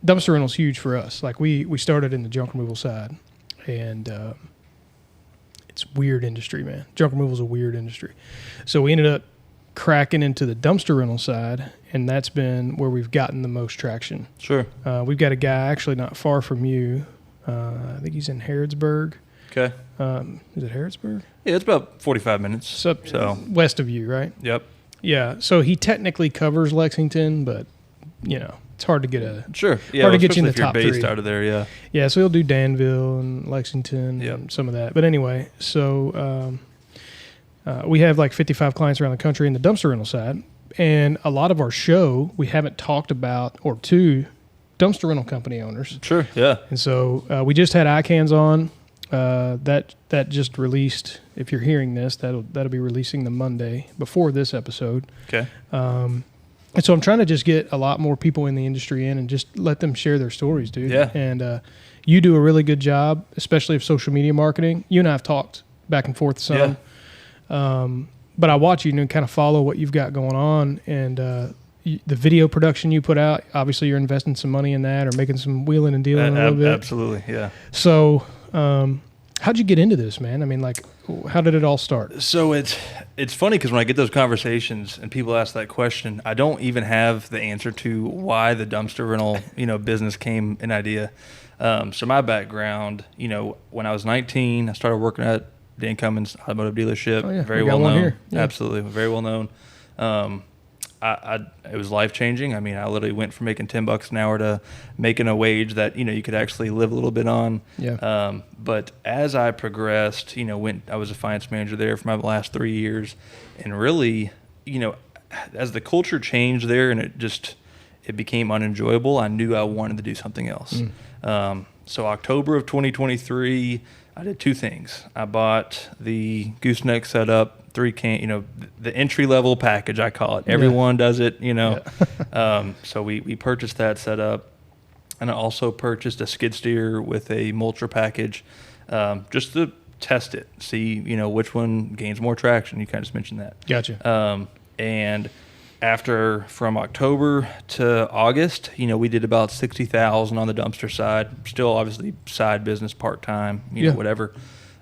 dumpster rental's huge for us. Like we started in the junk removal side, and it's a weird industry, man. Junk removal's a weird industry. So we ended up cracking into the dumpster rental side, and that's been where we've gotten the most traction. Sure. We've got a guy actually not far from you. I think he's in Harrodsburg. Okay. Is it Harrodsburg? Yeah, it's about 45 minutes. So west of you, right? Yep. Yeah. So he technically covers Lexington, but it's hard to get a sure. Yeah, hard to get you in the if you're top based 3 out of there. Yeah. Yeah. So he'll do Danville and Lexington and some of that. But anyway, so we have like 55 clients around the country in the dumpster rental side, and a lot of our show we haven't talked about or to dumpster rental company owners. Sure. Yeah. And so we just had ICANNs on. That just released. If you're hearing this, that'll be releasing the Monday before this episode. Okay. And so I'm trying to just get a lot more people in the industry in and just let them share their stories, dude. Yeah. And you do a really good job, especially of social media marketing. You and I have talked back and forth some. Yeah. But I watch you and kind of follow what you've got going on, and the video production you put out. Obviously, you're investing some money in that, or making some wheeling and dealing a little bit. Absolutely. Yeah. So. How'd you get into this, man? I mean, like, how did it all start? So it's funny because when I get those conversations and people ask that question, I don't even have the answer to why the dumpster rental, business came an idea. So my background, when I was 19, I started working at the Cummins automotive dealership. Oh, yeah. Very We got well one known. here. Yeah. Absolutely. Very well known. It was life changing. I mean, I literally went from making $10 an hour to making a wage that you could actually live a little bit on. Yeah. But as I progressed, I was a finance manager there for my last 3 years, and really, as the culture changed there and it became unenjoyable, I knew I wanted to do something else. So October of 2023, I did 2 things. I bought the gooseneck setup. 3 can, the entry level package, I call it. Everyone does it, Yeah. So we purchased that setup, and I also purchased a skid steer with a mulcher package, just to test it, see which one gains more traction. You kind of just mentioned that. Gotcha. And from October to August, we did about 60,000 on the dumpster side. Still, obviously, side business, part time, whatever.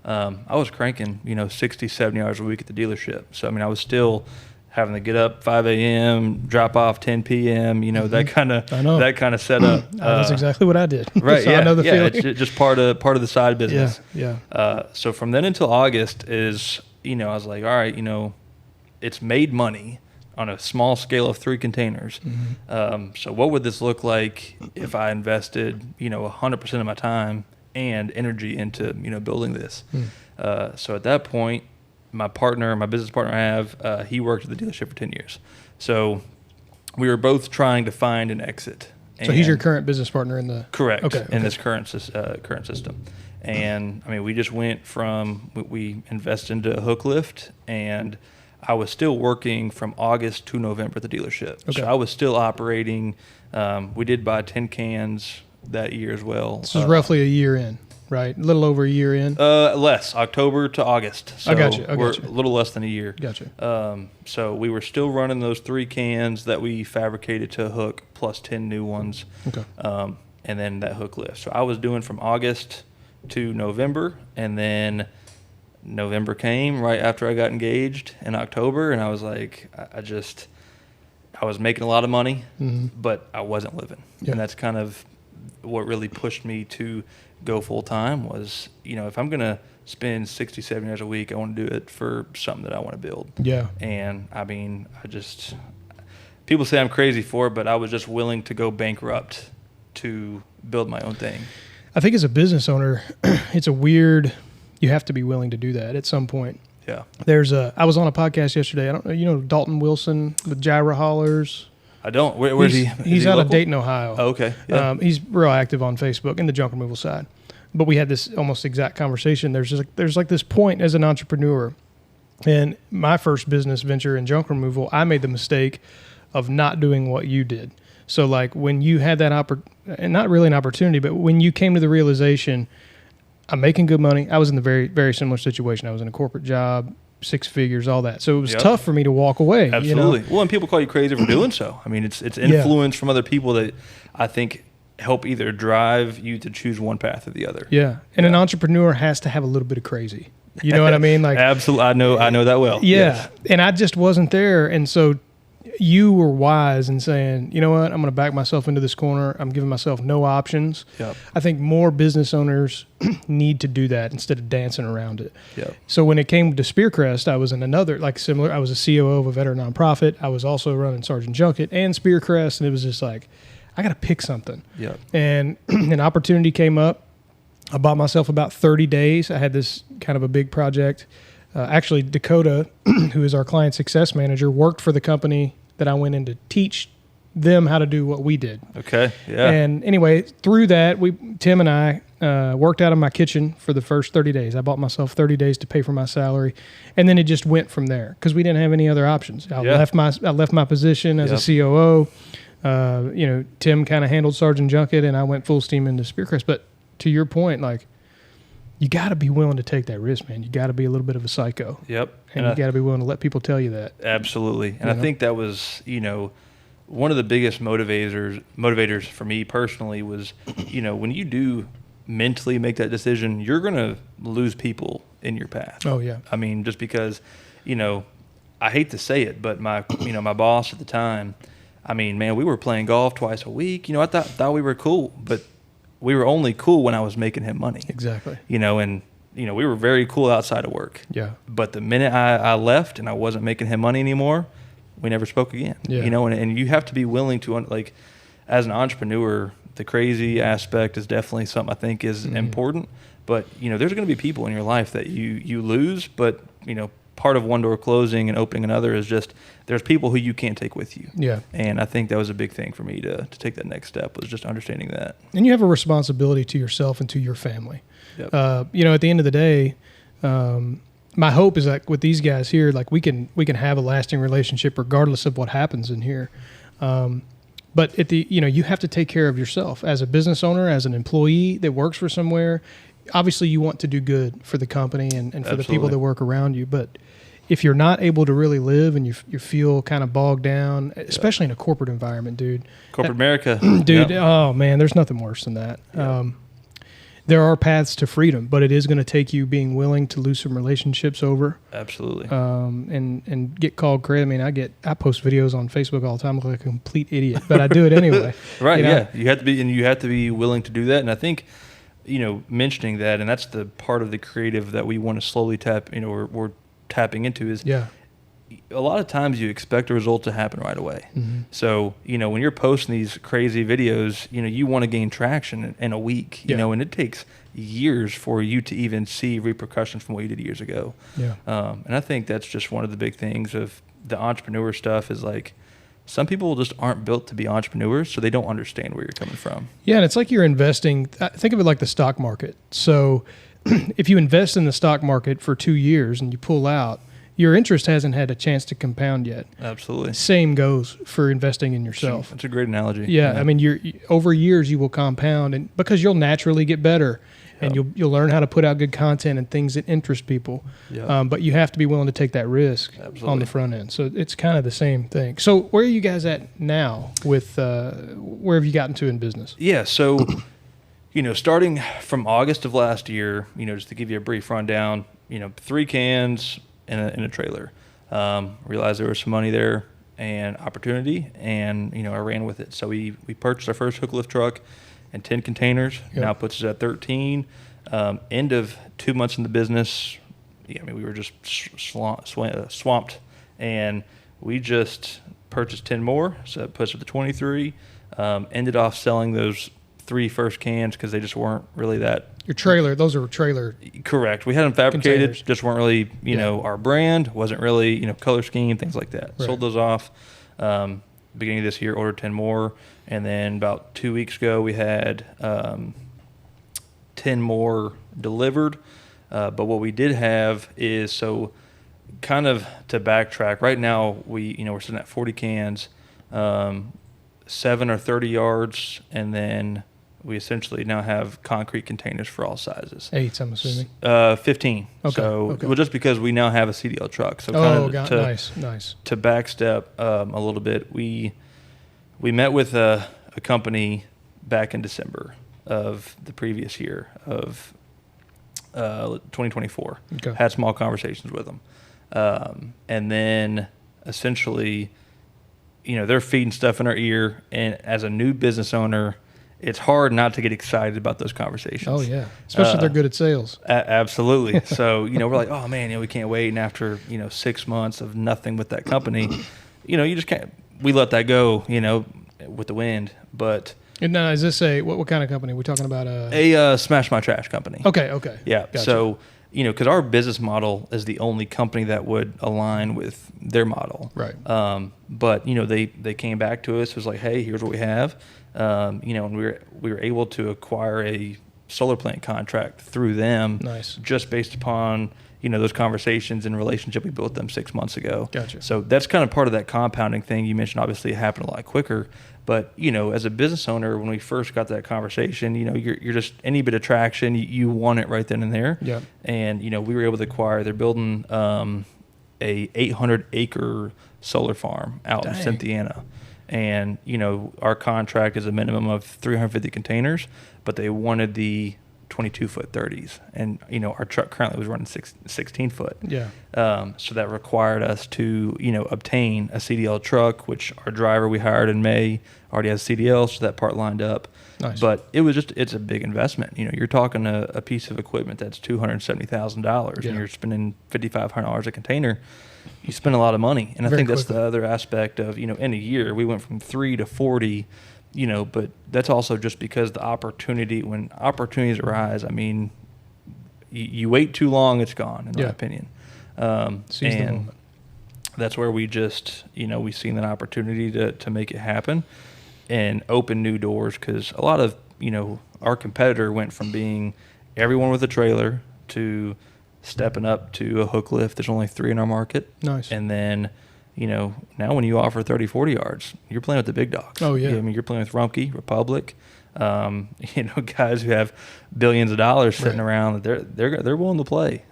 I was cranking, 60, 70 hours a week at the dealership. So, I was still having to get up 5 a.m., drop off 10 p.m., that kind of setup. That's exactly what I did. Right. So yeah. I know the feeling. It's just part of the side business. Yeah. So from then until August is, I was like, all right, it's made money on a small scale of 3 containers. Mm-hmm. So what would this look like if I invested, 100% of my time and energy into building this? So at that point, my business partner I have, he worked at the dealership for 10 years. So we were both trying to find an exit. So he's your current business partner in the... Correct. Okay. In this current system. And we just went from, we invested into a hook lift, and I was still working from August to November at the dealership. Okay. So I was still operating. We did buy 10 cans that year as well. This is roughly a year in, right? A little over a year in? Less, October to August. So I got you. We're a little less than a year. Gotcha. So we were still running those 3 cans that we fabricated to a hook plus 10 new ones. Okay. And then that hook lift. So I was doing from August to November, and then November came right after I got engaged in October, and I was like, I was making a lot of money, but I wasn't living. Yeah. And that's kind of what really pushed me to go full time was, if I'm going to spend 60, 70 hours a week, I want to do it for something that I want to build. Yeah. And people say I'm crazy for it, but I was just willing to go bankrupt to build my own thing. I think as a business owner, you have to be willing to do that at some point. Yeah. I was on a podcast yesterday. I don't know, Dalton Wilson with Gyra Haulers. I don't. Where's he? He's out of Dayton, Ohio. Oh, okay. Yeah. He's real active on Facebook in the junk removal side. But we had this almost exact conversation. There's this point as an entrepreneur, and my first business venture in junk removal, I made the mistake of not doing what you did. So like when you had that and not really an opportunity, but when you came to the realization, I'm making good money. I was in the very, very similar situation. I was in a corporate job, 6 figures, all that. So it was tough for me to walk away. Absolutely. Well, and people call you crazy for doing so. It's influence from other people that I think help either drive you to choose one path or the other. Yeah. And an entrepreneur has to have a little bit of crazy. You know what I mean? Like, absolutely. I know that well. Yeah. Yes. And I just wasn't there. And so you were wise in saying, you know what, I'm going to back myself into this corner. I'm giving myself no options. Yep. I think more business owners need to do that instead of dancing around it. Yep. So when it came to Spearcrest, I was in another, like similar, I was a COO of a veteran nonprofit. I was also running Sergeant Junket and Spearcrest. And it was just like, I got to pick something. Yep. And an opportunity came up. I bought myself about 30 days. I had this kind of a big project. Actually, Dakota, who is our client success manager, worked for the company that I went in to teach them how to do what we did. Okay. Yeah. And anyway, through that, Tim and I worked out of my kitchen for the first 30 days. I bought myself 30 days to pay for my salary, and then it just went from there because we didn't have any other options. I left my position as a COO. Tim kind of handled Sergeant Junket, and I went full steam into Spearcrest. But to your point, like, you got to be willing to take that risk, man. You got to be a little bit of a psycho. Yep. And you got to be willing to let people tell you that. Absolutely. And I think that was, one of the biggest motivators for me personally was, when you do mentally make that decision, you're going to lose people in your path. Oh, yeah. I mean, just because, I hate to say it, but my boss at the time, I mean, man, we were playing golf twice a week. I thought we were cool, but we were only cool when I was making him money. Exactly. We were very cool outside of work. Yeah. But the minute I left and I wasn't making him money anymore, we never spoke again. Yeah. And you have to be willing to, like, as an entrepreneur, the crazy aspect is definitely something I think is important. But, there's going to be people in your life that you lose, but, part of one door closing and opening another is just there's people who you can't take with you. Yeah. And I think that was a big thing for me to take that next step, was just understanding that. And you have a responsibility to yourself and to your family. Yep. At the end of the day, my hope is that with these guys here, like we can have a lasting relationship regardless of what happens in here. But you have to take care of yourself as a business owner, as an employee that works for somewhere. Obviously, you want to do good for the company and for Absolutely. the people that work around you. But if you're not able to really live and you feel kind of bogged down, especially in a corporate environment, dude. Corporate America. Dude, Yep. Oh, man, there's nothing worse than that. Yep. There are paths to freedom, but it is going to take you being willing to lose some relationships over. Absolutely. And get called crazy. I mean, I post videos on Facebook all the time, look like a complete idiot, but I do it anyway. Right. Yeah. You have to be willing to do that. And I think, mentioning that, and that's the part of the creative that we want to slowly tap, we're tapping into is a lot of times you expect a result to happen right away. Mm-hmm. So, when you're posting these crazy videos, you want to gain traction in a week, and it takes years for you to even see repercussions from what you did years ago. Yeah. And I think that's just one of the big things of the entrepreneur stuff is like, some people just aren't built to be entrepreneurs, so they don't understand where you're coming from. Yeah, and it's like you're investing. Think of it like the stock market. So if you invest in the stock market for 2 years and you pull out, your interest hasn't had a chance to compound yet. Absolutely. Same goes for investing in yourself. That's a great analogy. Yeah, I mean, over years you will compound, and because you'll naturally get better. And you'll learn how to put out good content and things that interest people. Yep. But you have to be willing to take that risk on the front end. So it's kind of the same thing. So where are you guys at now with where have you gotten to in business? Yeah, so, starting from August of last year, just to give you a brief rundown, 3 cans in a trailer. Realized there was some money there and opportunity, and, I ran with it. So we purchased our first hook lift truck and 10 containers. Yep. Now puts us at 13. End of 2 months in the business, we were just swamped, and we just purchased 10 more, so that puts us at 23. Ended off selling those 3 first cans because they just weren't really that. Your trailer, those are trailer. Correct. We had them fabricated, containers. Just weren't really, our brand, wasn't really, color scheme, things like that. Right. Sold those off. Beginning of this year, ordered 10 more. And then about 2 weeks ago, we had 10 more delivered. But what we did have is, so kind of to backtrack, right now we're sitting at 40 cans, 7 or 30 yards, and then we essentially now have concrete containers for all sizes. 8, I'm assuming. 15. Okay. So, well, just because we now have a CDL truck. So nice. To backstep a little bit, we met with a company back in December of the previous year of 2024. Okay. Had small conversations with them. And then essentially, they're feeding stuff in our ear. And as a new business owner, it's hard not to get excited about those conversations. Oh, yeah. Especially if they're good at sales. Absolutely. So, we're like, oh, man, we can't wait. And after, 6 months of nothing with that company, you just can't. We let that go, with the wind. But and now, is this what kind of company? We're talking about a Smash My Trash company. Okay. Yeah. Gotcha. So, because our business model is the only company that would align with their model. Right. But, they came back to us. It was like, hey, here's what we have. And we were able to acquire a solar plant contract through them. Nice. Just based upon, those conversations and relationship we built with them 6 months ago. Gotcha. So that's kind of part of that compounding thing you mentioned. Obviously, it happened a lot quicker. But, as a business owner, when we first got that conversation, you're just any bit of traction, you want it right then and there. Yeah. And, we were able to acquire, they're building a 800-acre solar farm out in Cynthiana. And, our contract is a minimum of 350 containers, but they wanted the 22-foot 30s. And, our truck currently was running 16-foot. Yeah. So that required us to, obtain a CDL truck, which our driver we hired in May already has CDL, so that part lined up. Nice. But it's a big investment. You're talking a piece of equipment that's $270,000, and you're spending $5,500 a container. You spend a lot of money. And I think that's the other aspect of, in a year, we went from 3 to 40, but that's also just because when opportunities arise, I mean, you wait too long, it's gone, in my opinion. Seize the moment. That's where we just, we seen an opportunity to make it happen and open new doors, because a lot of, our competitor went from being everyone with a trailer to stepping up to a hook lift. There's only 3 in our market. Nice. And then, now when you offer 30, 40 yards, you're playing with the big dogs. Oh, yeah. I mean, you're playing with Rumpke, Republic, guys who have billions of dollars sitting around. They're willing to play.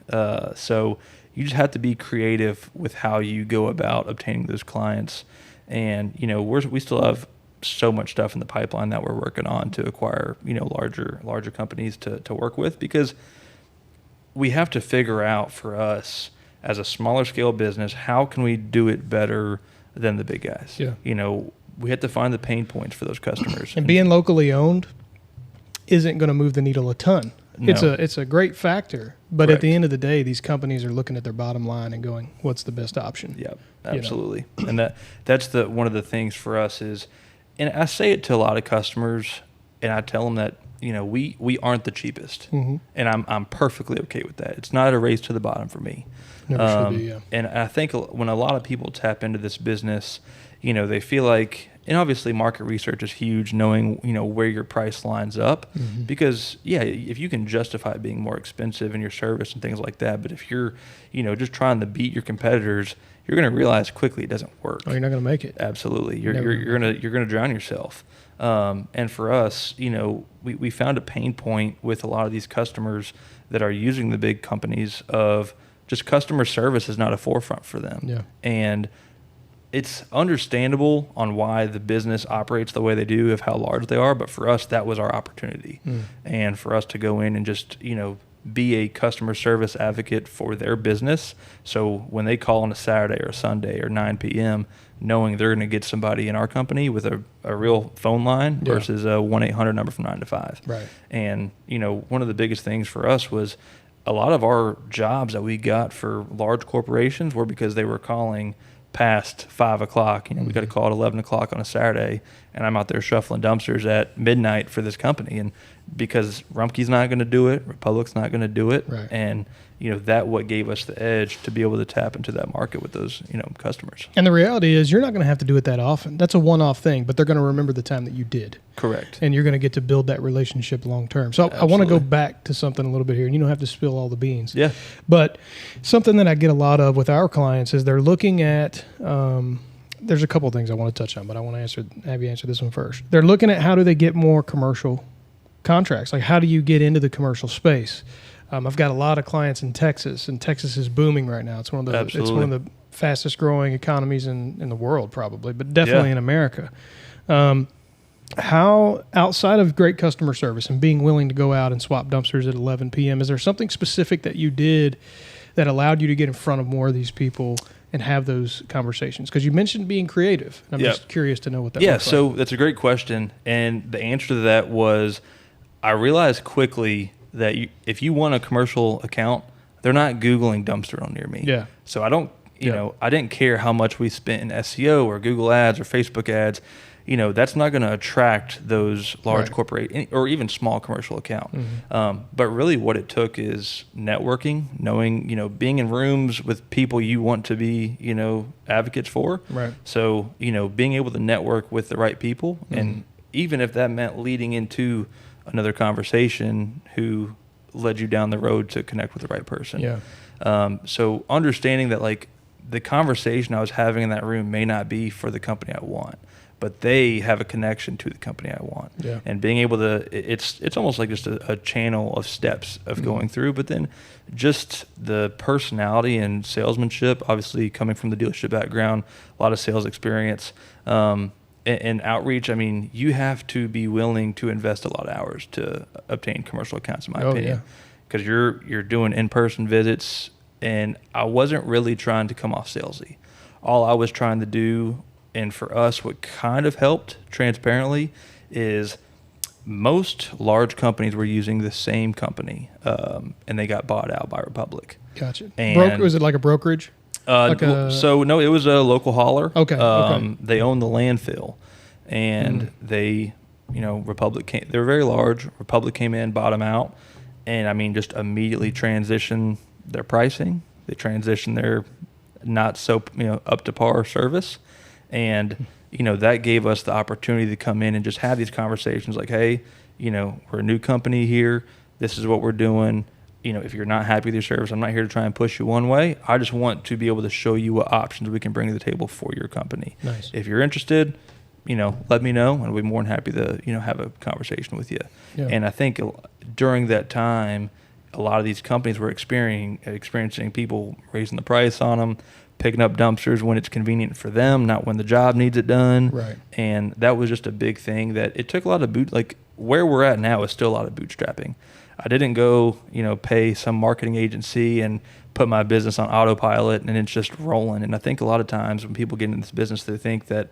So you just have to be creative with how you go about obtaining those clients. And, we still have so much stuff in the pipeline that we're working on to acquire, larger companies to work with, because we have to figure out for us as a smaller scale business, how can we do it better than the big guys? Yeah. We have to find the pain points for those customers. And being locally owned isn't going to move the needle a ton. No. It's a great factor, but Correct. at the end of the day, these companies are looking at their bottom line and going, what's the best option? Yeah, absolutely. And that's one of the things for us is, and I say it to a lot of customers, and I tell them that, we aren't the cheapest, and I'm perfectly okay with that. It's not a race to the bottom for me. Never should be, yeah. And I think when a lot of people tap into this business, they feel like, and obviously market research is huge, knowing, where your price lines up, because if you can justify being more expensive in your service and things like that, but if you're, just trying to beat your competitors, you're going to realize quickly it doesn't work. Oh, you're not going to make it. Absolutely. You're going to drown yourself. And for us, we found a pain point with a lot of these customers that are using the big companies of just customer service is not a forefront for them. Yeah. And it's understandable on why the business operates the way they do, of how large they are. But for us, that was our opportunity. And for us to go in and just, be a customer service advocate for their business. So when they call on a Saturday or a Sunday or 9 p.m., knowing they're going to get somebody in our company with a real phone line versus a 1-800 number from 9 to 5. Right. And, one of the biggest things for us was a lot of our jobs that we got for large corporations were because they were calling past 5 o'clock. We got a call at 11 o'clock on a Saturday, and I'm out there shuffling dumpsters at midnight for this company. And because Rumpke's not going to do it, Republic's not going to do it. Right. And, that what gave us the edge to be able to tap into that market with those, customers. And the reality is you're not going to have to do it that often. That's a one-off thing, but they're going to remember the time that you did. Correct. And you're going to get to build that relationship long term. So I want to go back to something a little bit here, and you don't have to spill all the beans. Yeah. But something that I get a lot of with our clients is they're looking at there's a couple of things I want to touch on, but I want to have you answer this one first. They're looking at how do they get more commercial contracts? Like, how do you get into the commercial space? I've got a lot of clients in Texas, and Texas is booming right now. It's one of the fastest growing economies in the world, probably, but definitely in America. How, outside of great customer service and being willing to go out and swap dumpsters at 11 p.m., is there something specific that you did that allowed you to get in front of more of these people and have those conversations? Because you mentioned being creative. And I'm just curious to know what that was. So that's a great question. And the answer to that was, I realized quickly that if you want a commercial account, they're not Googling dumpster on near me. Yeah. So I don't, I didn't care how much we spent in SEO or Google ads or Facebook ads. That's not going to attract those large corporate or even small commercial account. But really what it took is networking, knowing, being in rooms with people you want to be, advocates for. Right. So, being able to network with the right people. And even if that meant leading into another conversation who led you down the road to connect with the right person. Yeah. So understanding that like the conversation I was having in that room may not be for the company I want, but they have a connection to the company I want. Yeah. And being able to, it's almost like just a channel of steps of going through, but then just the personality and salesmanship, obviously coming from the dealership background, a lot of sales experience, and outreach. I mean, you have to be willing to invest a lot of hours to obtain commercial accounts, in my opinion, because you're doing in-person visits, and I wasn't really trying to come off salesy. All I was trying to do, and for us, what kind of helped transparently is most large companies were using the same company, and they got bought out by Republic. Gotcha. And was it like a brokerage? So no, it was a local hauler. Okay. They owned the landfill, and they, Republic came. They were very large. Republic came in, bought them out, and I mean, just immediately transitioned their pricing. They transitioned their not so up to par service, and that gave us the opportunity to come in and just have these conversations. Like, hey, we're a new company here. This is what we're doing. If you're not happy with your service, I'm not here to try and push you one way. I just want to be able to show you what options we can bring to the table for your company. Nice. If you're interested, let me know, and I'll be more than happy to, have a conversation with you. Yeah. And I think during that time, a lot of these companies were experiencing people raising the price on them, picking up dumpsters when it's convenient for them, not when the job needs it done. Right. And that was just a big thing that it took a lot of like where we're at now is still a lot of bootstrapping. I didn't go, pay some marketing agency and put my business on autopilot and it's just rolling. And I think a lot of times when people get into this business, they think that,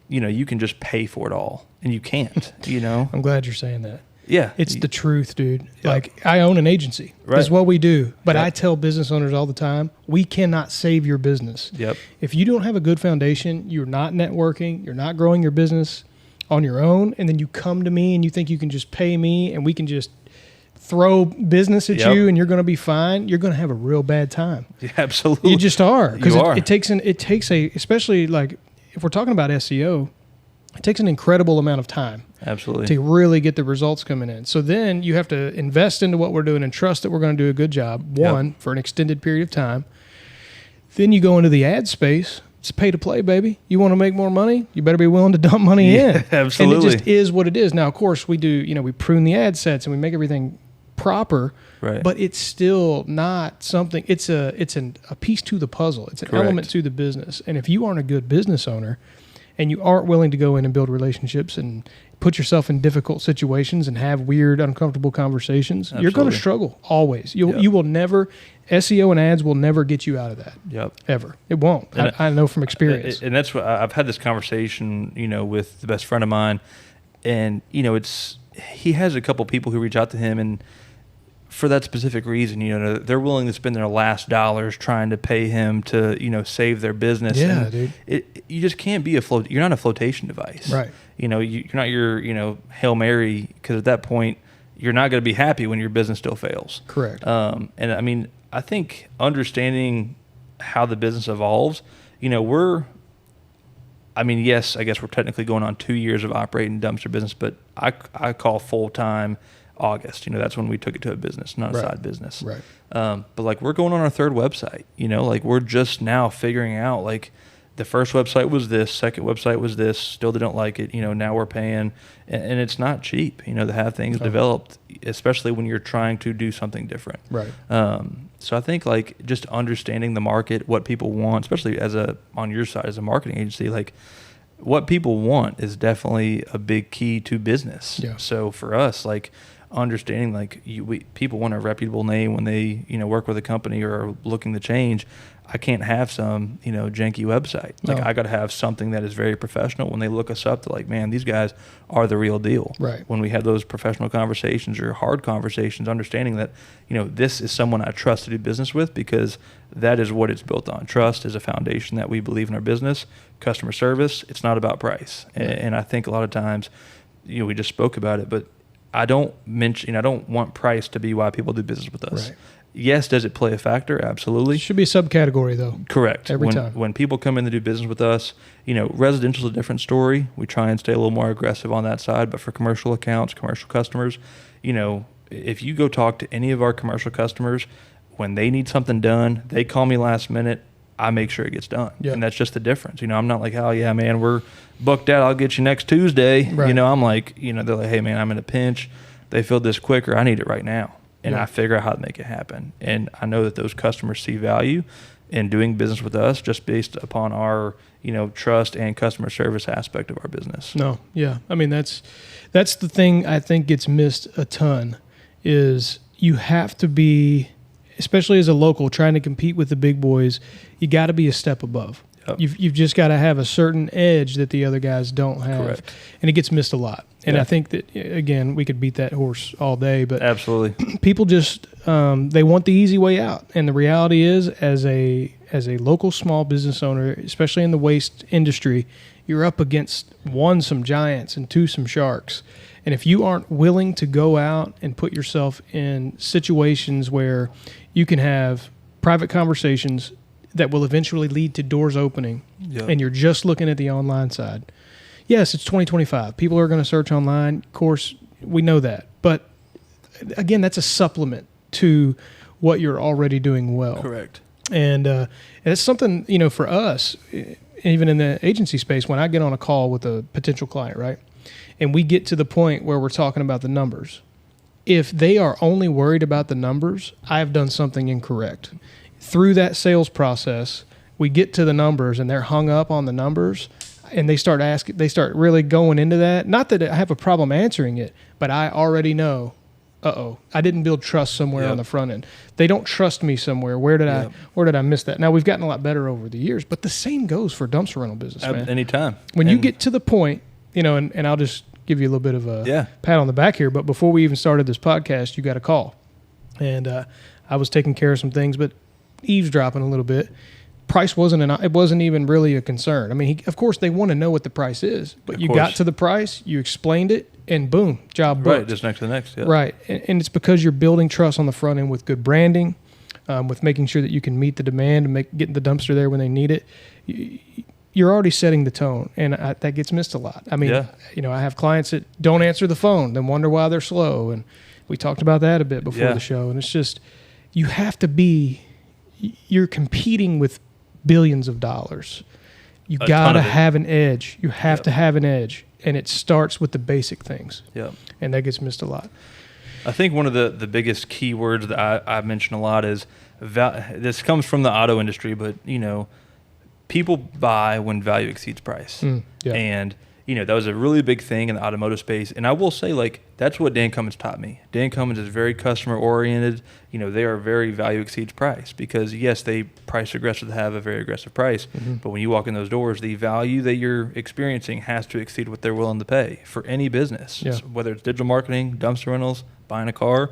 you can just pay for it all, and you can't, I'm glad you're saying that. Yeah. It's the truth, dude. Yep. Like, I own an agency. Right. That's what we do. But I tell business owners all the time, we cannot save your business. Yep. If you don't have a good foundation, you're not networking, you're not growing your business on your own, and then you come to me and you think you can just pay me and we can just throw business at you and you're going to be fine, you're going to have a real bad time. Yeah, absolutely. You just are. Because You are. It takes especially like if we're talking about SEO, it takes an incredible amount of time. Absolutely. To really get the results coming in. So then you have to invest into what we're doing and trust that we're going to do a good job, for an extended period of time. Then you go into the ad space. It's pay to play, baby. You want to make more money? You better be willing to dump money in. Absolutely. And it just is what it is. Now, of course, we do, we prune the ad sets and we make everything proper, right. But it's still not something, it's a piece to the puzzle. It's an element to the business. And if you aren't a good business owner and you aren't willing to go in and build relationships and put yourself in difficult situations and have weird, uncomfortable conversations, Absolutely. You're going to struggle always. You will never, SEO and ads will never get you out of that. Yep. Ever. It won't. I know from experience. And that's what I've had this conversation, with the best friend of mine, and, he has a couple people who reach out to him, and for that specific reason, they're willing to spend their last dollars trying to pay him to, save their business. Yeah, and dude. You just can't be you're not a flotation device. Right. You're not your, Hail Mary, because at that point, you're not going to be happy when your business still fails. Correct. And I mean, I think understanding how the business evolves, yes, I guess we're technically going on 2 years of operating dumpster business, but I call full-time August. That's when we took it to a business, not a side business. Right. But like we're going on our third website, like we're just now figuring out like the first website was this, second website was this, still didn't like it. Now we're paying, and it's not cheap, to have things developed, especially when you're trying to do something different. Right. So I think like just understanding the market, what people want, especially on your side as a marketing agency, like what people want is definitely a big key to business. Yeah. So for us, like understanding, like people want a reputable name when they, work with a company or are looking to change. I can't have some, janky website. Like No. I got to have something that is very professional. When they look us up, they're like, man, these guys are the real deal. Right. When we have those professional conversations or hard conversations, understanding that, this is someone I trust to do business with, because that is what it's built on. Trust is a foundation that we believe in our business. Customer service, it's not about price. Right. And I think a lot of times, we just spoke about it, but I don't want price to be why people do business with us. Right. Yes, does it play a factor? Absolutely. Should be a subcategory though. Correct. Every time. When people come in to do business with us, residential is a different story. We try and stay a little more aggressive on that side. But for commercial accounts, commercial customers, if you go talk to any of our commercial customers, when they need something done, they call me last minute. I make sure it gets done. Yeah. And that's just the difference. I'm not like, oh yeah, man, we're booked out. I'll get you next Tuesday. Right. I'm like, they're like, hey man, I'm in a pinch. They filled this quicker. I need it right now. And Yeah. I figure out how to make it happen. And I know that those customers see value in doing business with us just based upon our, trust and customer service aspect of our business. No, yeah. I mean, that's the thing I think gets missed a ton is you have to be, especially as a local trying to compete with the big boys, you got to be a step above. Yep. You've just got to have a certain edge that the other guys don't have. Correct. And it gets missed a lot. And Yeah. I think that, again, we could beat that horse all day, but Absolutely. people just they want the easy way out. And the reality is, as a local small business owner, especially in the waste industry, you're up against one, some giants, and two, some sharks. And if you aren't willing to go out and put yourself in situations where you can have private conversations that will eventually lead to doors opening, Yep. and you're just looking at the online side. Yes, it's 2025. People are going to search online. Of course, we know that. But again, that's a supplement to what you're already doing well. Correct. And it's something, for us, even in the agency space, when I get on a call with a potential client, right, and we get to the point where we're talking about the numbers, if they are only worried about the numbers, I've done something incorrect. Through that sales process, we get to the numbers and they're hung up on the numbers, and they start really going into that. Not that I have a problem answering it, but I already know, I didn't build trust somewhere Yep. on the front end. They don't trust me somewhere. Where did I miss that? Now we've gotten a lot better over the years, but the same goes for dumpster rental business, man. Anytime. When you get to the point, and I'll just give you a little bit of a pat on the back here, but before we even started this podcast, you got a call. And I was taking care of some things, but eavesdropping a little bit. Price it wasn't even really a concern. I mean, of course they want to know what the price is, but you got to the price, you explained it, and boom, job booked. Right, just next to the next. Yeah. Right, and it's because you're building trust on the front end with good branding, with making sure that you can meet the demand and getting the dumpster there when they need it. You're already setting the tone, and that gets missed a lot. I mean, I have clients that don't answer the phone, then wonder why they're slow, and we talked about that a bit before the show. And it's just, you have to be, you're competing with billions of dollars. You got to have an edge. You have to have an edge, and it starts with the basic things. Yeah, and that gets missed a lot. I think one of the biggest key words that I mention a lot is this comes from the auto industry, but people buy when value exceeds price. And that was a really big thing in the automotive space. And I will say, like, that's what Dan Cummins taught me. Dan Cummins is very customer oriented. They are very value exceeds price, because yes, they price aggressive to have a very aggressive price. But when you walk in those doors, the value that you're experiencing has to exceed what they're willing to pay for any business. Yeah. So whether it's digital marketing, dumpster rentals, buying a car,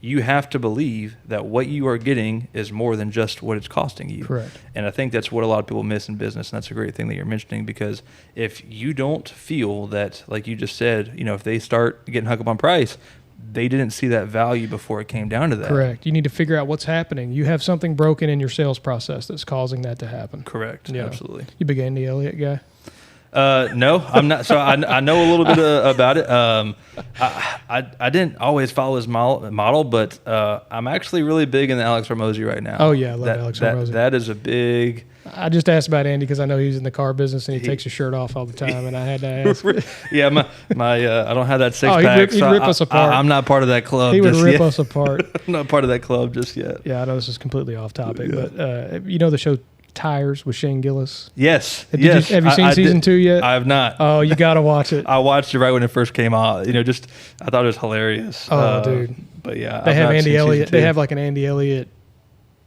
you have to believe that what you are getting is more than just what it's costing you. Correct. And I think that's what a lot of people miss in business, and that's a great thing that you're mentioning, because if you don't feel that, like you just said, if they start getting hung up on price, they didn't see that value before it came down to that. Correct. You need to figure out what's happening. You have something broken in your sales process that's causing that to happen. Correct. Yeah. Absolutely. You big Andy Elliott guy? No, I'm not. So I know a little bit about it. I didn't always follow his model, but I'm actually really big in the Alex Hormozy right now. Oh yeah, I love Alex Hormozy. That is a big. I just asked about Andy because I know he's in the car business and he takes his shirt off all the time, and I had to ask. Yeah, my I don't have that six pack. He'd rip us apart. I'm not part of that club. He would rip us apart. I'm not part of that club just yet. Yeah, I know this is completely off topic, but you know the show Tires with Shane Gillis. Yes. Have yes. You seen season 2 yet? I have not. Oh, you got to watch it. I watched it right when it first came out. I thought it was hilarious. Oh, dude. But yeah, they have Andy Elliott. They have like an Andy Elliott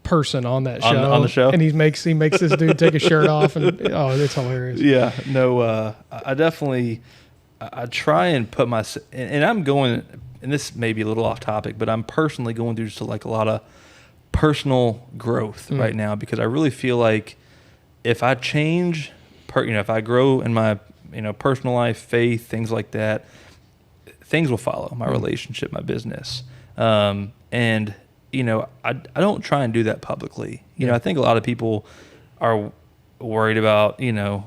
person on that show. On the show? And he makes this dude take his shirt off, and it's hilarious. Yeah. No, I try and put and I'm going, and this may be a little off topic, but I'm personally going through just like a lot of personal growth right now, because I really feel like if I change, if I grow in my, personal life, faith, things like that, things will follow my relationship, my business. And, I don't try and do that publicly. I think a lot of people are worried about,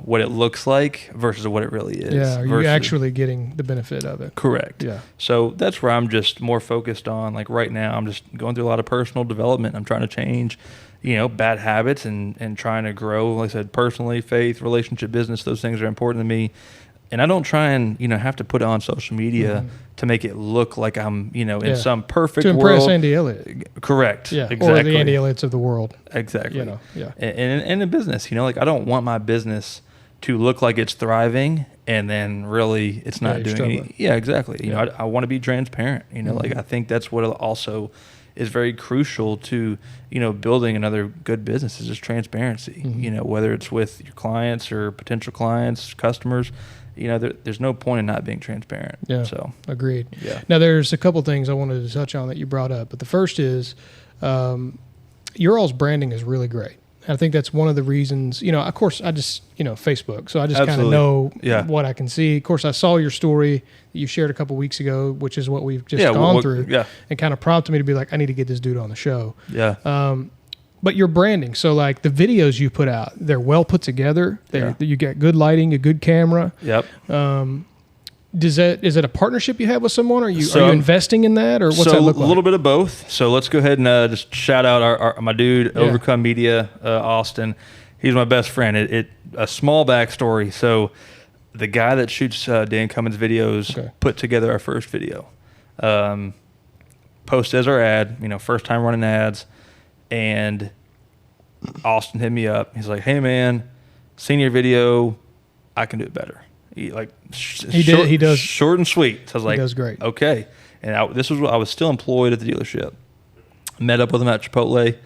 what it looks like versus what it really is. Yeah, are you actually getting the benefit of it? Correct. Yeah. So that's where I'm just more focused on. Like right now, I'm just going through a lot of personal development. I'm trying to change, bad habits and trying to grow, like I said, personally, faith, relationship, business. Those things are important to me. And I don't try and, have to put it on social media to make it look like I'm, in some perfect world. To impress Andy Elliott. Correct. Yeah. Exactly. Or the Andy Elliott's of the world. Exactly. Yeah. And in a business, like I don't want my business to look like it's thriving and then really it's not doing anything. Yeah, exactly. I want to be transparent. Like I think that's what also is very crucial to, building another good business is just transparency. Whether it's with your clients or potential clients, customers, there's no point in not being transparent. Yeah. So agreed. Yeah. Now there's a couple things I wanted to touch on that you brought up, but the first is your all's branding is really great. I think that's one of the reasons, of course I just, Facebook. So I just kind of know what I can see. Of course, I saw your story that you shared a couple weeks ago, which is what we've just gone through. Yeah. And kind of prompted me to be like, I need to get this dude on the show. Yeah. But your branding, so like the videos you put out, they're well put together. You got good lighting, a good camera. Yep. Is it a partnership you have with someone? Are you investing in that, or what's that look like? A little bit of both. So let's go ahead and just shout out my dude, Overcome Media, Austin. He's my best friend. A small backstory. So the guy that shoots Dan Cummins videos put together our first video. Posted as our ad, first time running ads. And Austin hit me up. He's like, "Hey man, seen your video. I can do it better." He does short and sweet. So I was like, he does great. Okay. And I was still employed at the dealership. Met up with him at Chipotle.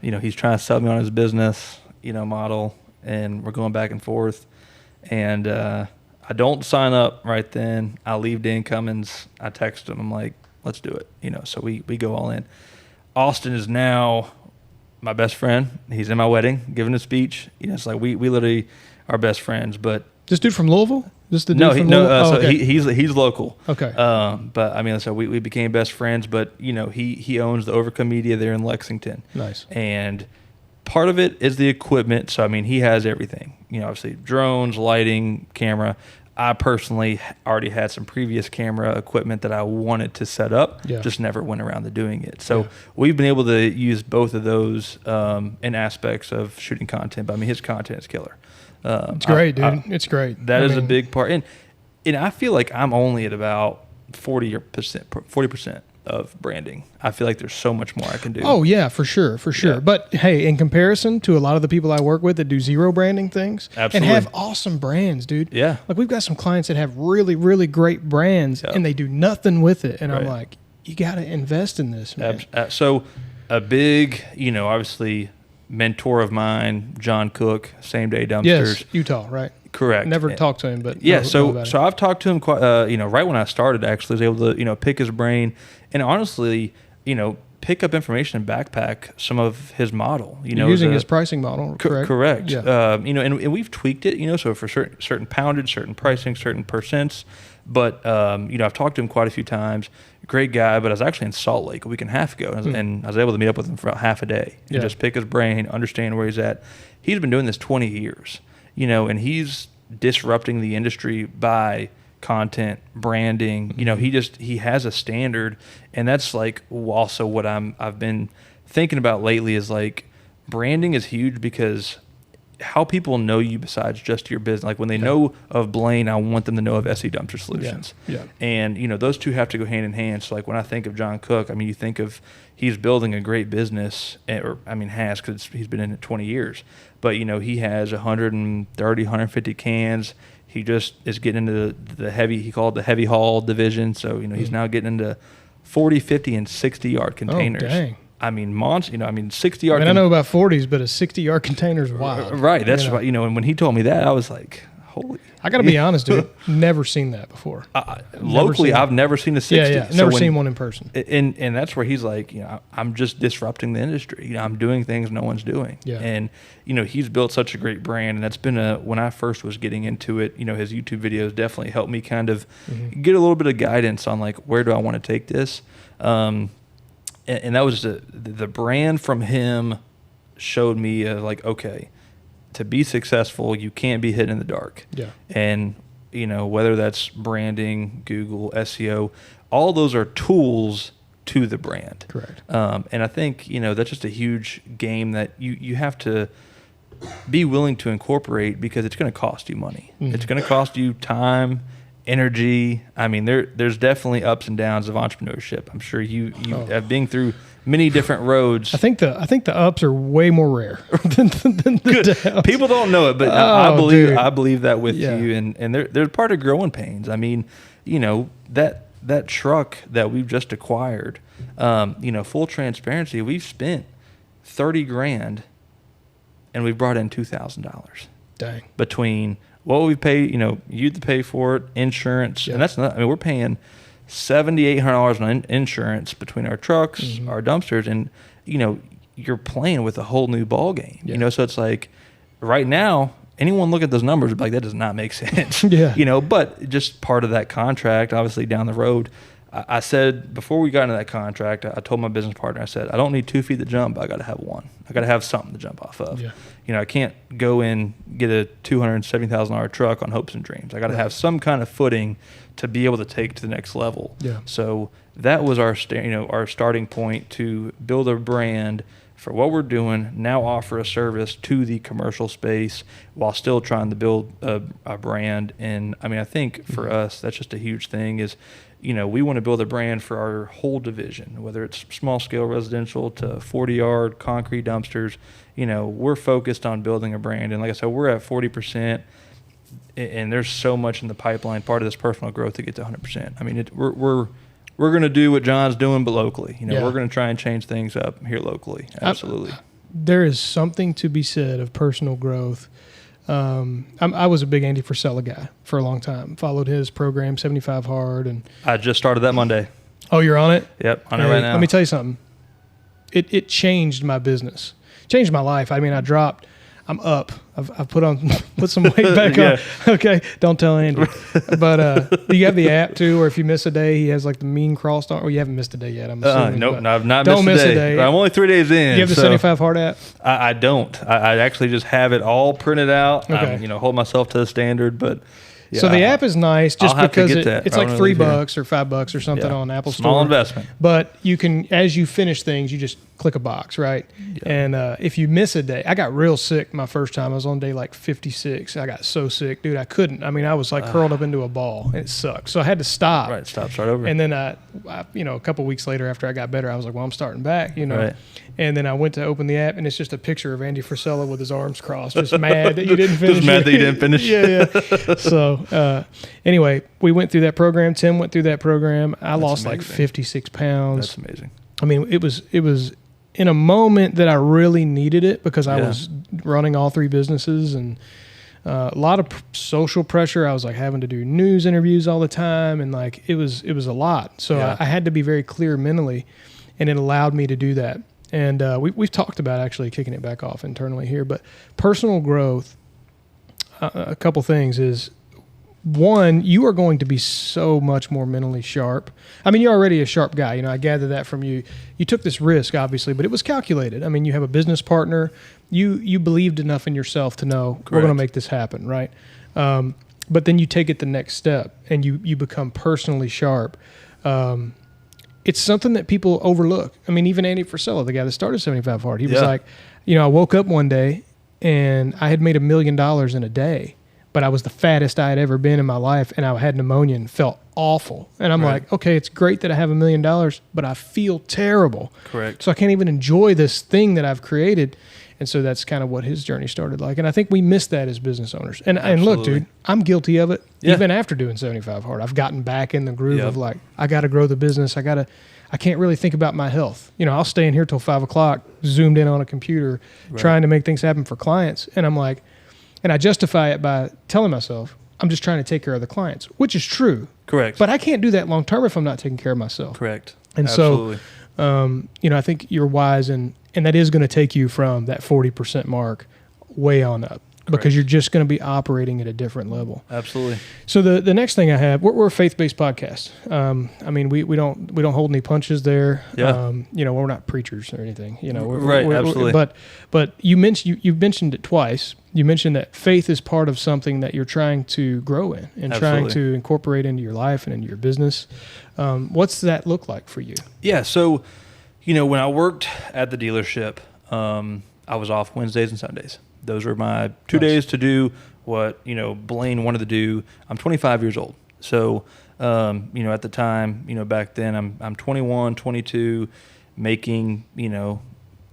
He's trying to sell me on his business, model, and we're going back and forth. And I don't sign up right then. I leave Dan Cummins. I text him. I'm like, "Let's do it." So we go all in. Austin is now my best friend. He's in my wedding, giving a speech. It's like we literally are best friends. But this dude from Louisville? Louisville? He's local. Okay. But I mean, so we became best friends. But he owns the Overcome Media there in Lexington. Nice. And part of it is the equipment. So I mean, he has everything. Obviously drones, lighting, camera. I personally already had some previous camera equipment that I wanted to set up, just never went around to doing it. So we've been able to use both of those in aspects of shooting content. But I mean, his content is killer. It's great, dude. It's great. That is a big part. And I feel like I'm only at about 40% of branding. I feel like there's so much more I can do. Oh yeah, for sure. Yeah. But hey, in comparison to a lot of the people I work with that do zero branding things and have awesome brands, dude. Yeah. Like we've got some clients that have really, really great brands and they do nothing with it. And I'm like, you got to invest in this, man. So a big, obviously mentor of mine, John Cook, Same Day Dumpsters. Yes, Utah, right? Correct. Never talked to him, but so I've talked to him quite, right when I started. Actually, was able to pick his brain and honestly, pick up information and backpack some of his model. You're using his pricing model, correct? Correct. Yeah. And we've tweaked it. So for certain poundage, certain pricing, certain percents. But I've talked to him quite a few times. Great guy. But I was actually in Salt Lake a week and a half ago, and I was able to meet up with him for about half a day and just pick his brain, understand where he's at. He's been doing this 20 years. And he's disrupting the industry by content, branding. He has a standard, and that's like also what I've been thinking about lately is like branding is huge because how people know you besides just your business. Like when they know of Blaine, I want them to know of SE Dumpster Solutions. Yeah. And, those two have to go hand in hand. So like when I think of John Cook, I mean, you think of he's building a great business, has, because he's been in it 20 years. But, he has 130, 150 cans. He just is getting into the heavy, he called it the heavy haul division. So, he's now getting into 40, 50, and 60-yard containers. Oh, dang. I mean, 60-yard. I know about 40s, but a 60-yard container is wild. Right. That's right. And when he told me that, I was like, holy. I got to be honest, dude. Never seen that before. Locally, I've never seen a 60. Yeah. Never seen one in person. And that's where he's like, I'm just disrupting the industry. I'm doing things no one's doing. Yeah. And, he's built such a great brand. And that's been when I first was getting into it, his YouTube videos definitely helped me kind of get a little bit of guidance on like, where do I want to take this? And that was the brand from him showed me like, okay, to be successful, you can't be hidden in the dark. Yeah. And, whether that's branding, Google, SEO, all those are tools to the brand. Correct. And I think, that's just a huge game that you have to be willing to incorporate, because it's going to cost you money. Mm-hmm. It's going to cost you time, energy. I mean, there's definitely ups and downs of entrepreneurship. I'm sure you have been through many different roads. I think the ups are way more rare than the downs. People don't know it, but I believe that with you. And there's part of growing pains. I mean, that truck that we've just acquired, full transparency, we've spent $30,000 and we've brought in $2,000. Dang. Between what we pay, you to pay for it, insurance, and that's not. I mean, we're paying $7,800 on insurance between our trucks, our dumpsters, and you're playing with a whole new ball game. Yeah. So it's like right now, anyone look at those numbers would be like, that does not make sense. Yeah. But just part of that contract, obviously down the road. I said before we got into that contract, I told my business partner, I said, I don't need 2 feet to jump, but I got to have one. I got to have something to jump off of. Yeah. I can't go in, get a $270,000 truck on hopes and dreams. I got to have some kind of footing to be able to take to the next level. Yeah. So that was our starting point to build a brand for what we're doing, now offer a service to the commercial space while still trying to build a brand. And I mean, I think for us, that's just a huge thing is, we want to build a brand for our whole division, whether it's small scale residential to 40-yard concrete dumpsters. We're focused on building a brand. And like I said, we're at 40%, and there's so much in the pipeline, part of this personal growth to get to 100%. I mean, we're going to do what John's doing, but locally. We're going to try and change things up here locally. Absolutely. There is something to be said of personal growth. I was a big Andy Frisella guy for a long time. Followed his program, 75 Hard, and I just started that Monday. Oh, you're on it? Yep, on it right now. Let me tell you something. It changed my business, changed my life. I mean, I'm up. I've put some weight back on. Okay, don't tell Andy. But do you have the app too, or if you miss a day, he has like the mean crossed on? Or you haven't missed a day yet? I'm assuming. Nope, I've not missed a day. I'm only 3 days in. You have the 75 Hard app? I don't. I actually just have it all printed out. Okay. Hold myself to the standard, but. Yeah, so the app is nice just because it's like $3 or $5 or something on Apple Store. Small investment. But you can, as you finish things, you just click a box, right? Yeah. And if you miss a day, I got real sick my first time. I was on day like 56. I got so sick, dude. I couldn't. I mean, I was like curled up into a ball. It sucked. So I had to stop. Right, start over. And then a couple weeks later after I got better, I was like, well, I'm starting back, Right. And then I went to open the app, and it's just a picture of Andy Frisella with his arms crossed, just mad that you didn't finish. Just mad that you didn't finish. Yeah. So anyway, we went through that program. Tim went through that program. I lost like 56 pounds. That's amazing. I mean, it was in a moment that I really needed it because I was running all 3 businesses and a lot of social pressure. I was like having to do news interviews all the time, and like it was a lot. So I had to be very clear mentally, and it allowed me to do that. And we've talked about actually kicking it back off internally here, but personal growth, a couple things is, one, you are going to be so much more mentally sharp. I mean, you're already a sharp guy. I gather that from you. You took this risk, obviously, but it was calculated. I mean, you have a business partner. You believed enough in yourself to know we're going to make this happen, right? But then you take it the next step, and you become personally sharp. It's something that people overlook. I mean, even Andy Frisella, the guy that started 75 Hard, he was like, I woke up one day and I had made $1 million in a day, but I was the fattest I had ever been in my life, and I had pneumonia and felt awful. And I'm like, okay, it's great that I have $1 million, but I feel terrible. Correct. So I can't even enjoy this thing that I've created. And so that's kind of what his journey started like. And I think we miss that as business owners. And look, dude, I'm guilty of it. Yeah. Even after doing 75 Hard, I've gotten back in the groove of like, I got to grow the business. I can't really think about my health. You know, I'll stay in here till 5 o'clock, zoomed in on a computer, trying to make things happen for clients. And I'm like, and I justify it by telling myself, I'm just trying to take care of the clients, which is true. Correct. But I can't do that long term if I'm not taking care of myself. Correct. And Absolutely. so, you know, I think you're wise, and that is going to take you from that 40% mark way on up. Because you're just going to be operating at a different level. Absolutely. So the next thing I have, we're a faith-based podcast. I mean, we don't hold any punches there. Yeah. You know, we're not preachers or anything. You know, absolutely. But you've mentioned it twice. You mentioned that faith is part of something that you're trying to grow in and trying to incorporate into your life and into your business. What's that look like for you? Yeah. So, you know, when I worked at the dealership, I was off Wednesdays and Sundays. Those were my 2 days to do what, you know, Blaine wanted to do. I'm 25 years old. So, you know, at the time, you know, back then I'm 21, 22, making, you know,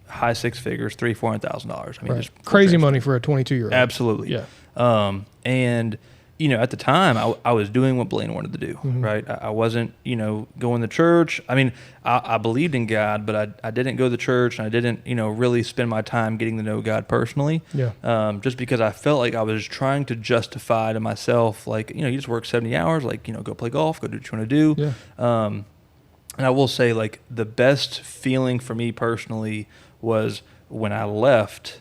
high six figures, $300,000-$400,000. I mean, just crazy money for a 22-year-old. Absolutely. Yeah. And, you know, at the time I was doing what Blaine wanted to do, right? I wasn't, you know, going to church. I mean, I believed in God, but I didn't go to church, and I didn't, you know, really spend my time getting to know God personally. Yeah. Just because I felt like I was trying to justify to myself, like, you know, you just work 70 hours, like, you know, go play golf, go do what you want to do. Yeah. And I will say, like, the best feeling for me personally was when I left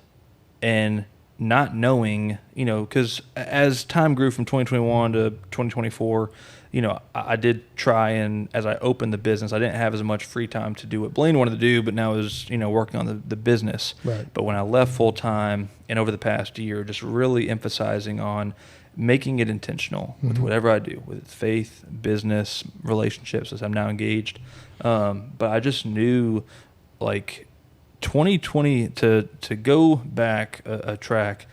and not knowing, you know, because as time grew from 2021 to 2024, you know, I did try, and as I opened the business, I didn't have as much free time to do what Blaine wanted to do, but now I was, you know, working on the business. Right. But when I left full time and over the past year, just really emphasizing on making it intentional with whatever I do, with faith, business, relationships, as I'm now engaged. But I just knew, like, 2020 to go back a track,